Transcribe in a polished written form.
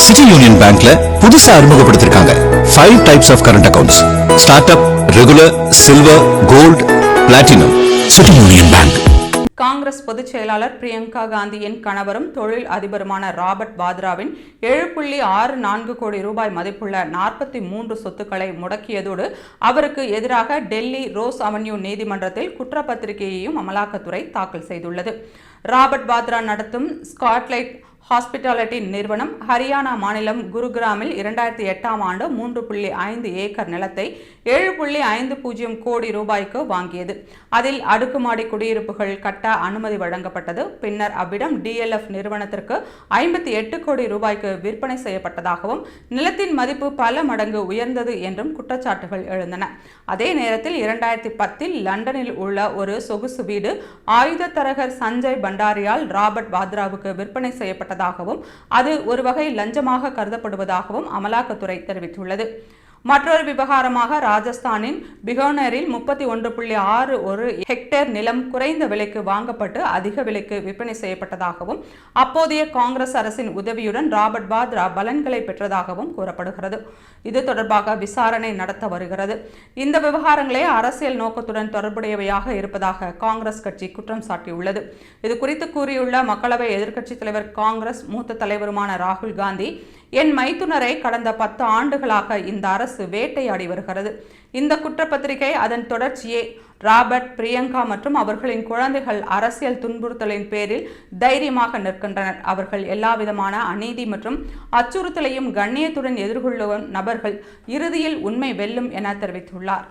City union பேங்க்ல புதுசா அறிமுகப்படுத்திருக்காங்க 5 types of current accounts. Start up, regular, silver, gold, platinum. City union bank. Congress பொதுச் செயலாளர் பிரியங்கா காந்தியின் கணவரும் தொழில் அதிபருமான ராபர்ட் வாத்ராவின் 7.64 கோடி ரூபாய் மதிப்புள்ள 43 சொத்துக்களை முடக்கியதோடு அவருக்கு எதிராக டெல்லி ரோஸ் அவென்யூ நீதிமன்றத்தில் குற்றப்பத்திரிகையையும் அமலாக்கத்துறை தாக்கல் செய்துள்ளது. ராபர்ட் வாத்ரா நடத்தும் ஸ்காட்லைட் ஹாஸ்பிட்டாலிட்டி நிறுவனம் ஹரியானா மாநிலம் குருகிராமில் 2008ஆம் ஆண்டு 3.5 ஏக்கர் நிலத்தை 7.50 கோடி ரூபாய்க்கு வாங்கியது. அதில் அடுக்குமாடி குடியிருப்புகள் கட்ட அனுமதி வழங்கப்பட்டது. பின்னர் அவ்விடம் DLF நிறுவனத்திற்கு 58 கோடி ரூபாய்க்கு விற்பனை செய்யப்பட்டதாகவும் நிலத்தின் மதிப்பு பல மடங்கு உயர்ந்தது என்றும் குற்றச்சாட்டுகள் எழுந்தன. அதே நேரத்தில் 2010இல் லண்டனில் உள்ள ஒரு சொகுசு வீடு ஆயுத தரகர் சஞ்சய் பண்டாரியால் ராபர்ட் வாத்ராவுக்கு விற்பனை செய்யப்பட்டது. அது ஒரு வகை லஞ்சமாக கருதப்படுவதாகவும் அமலாக்கத்துறை தெரிவித்துள்ளது. மற்றொரு விவகாரமாக ராஜஸ்தானின் பிகானேரில் 31.61 ஹெக்டேர் நிலம் குறைந்த விலைக்கு வாங்கப்பட்டு அதிக விலைக்கு விற்பனை செய்யப்பட்டதாகவும் அப்போதைய காங்கிரஸ் அரசின் உதவியுடன் ராபர்ட் வாத்ரா பலன்களை பெற்றதாகவும் கூறப்படுகிறது. இது தொடர்பாக விசாரணை நடத்த வருகிறது. இந்த விவகாரங்களே அரசியல் நோக்கத்துடன் தொடர்புடையவையாக இருப்பதாக காங்கிரஸ் கட்சி குற்றம் சாட்டியுள்ளது. இது குறித்து கூறியுள்ள மக்களவை எதிர்க்கட்சித் தலைவர் காங்கிரஸ் மூத்த தலைவருமான ராகுல் காந்தி, என் மைத்துனரை கடந்த 10 ஆண்டுகளாக இந்த அரசு வேட்டையாடி வருகிறது. இந்த குற்றப்பத்திரிகை அதன் தொடர்ச்சியே. ராபர்ட், பிரியங்கா மற்றும் அவர்களின் குழந்தைகள் அரசியல் துன்புறுத்தலின் பேரில் தைரியமாக நிற்கின்றனர். அவர்கள் எல்லாவிதமான அநீதி மற்றும் அச்சுறுத்தலையும் கண்ணியத்துடன் எதிர்கொள்ளும் நபர்கள். இறுதியில் உண்மை வெல்லும் என தெரிவித்துள்ளார்.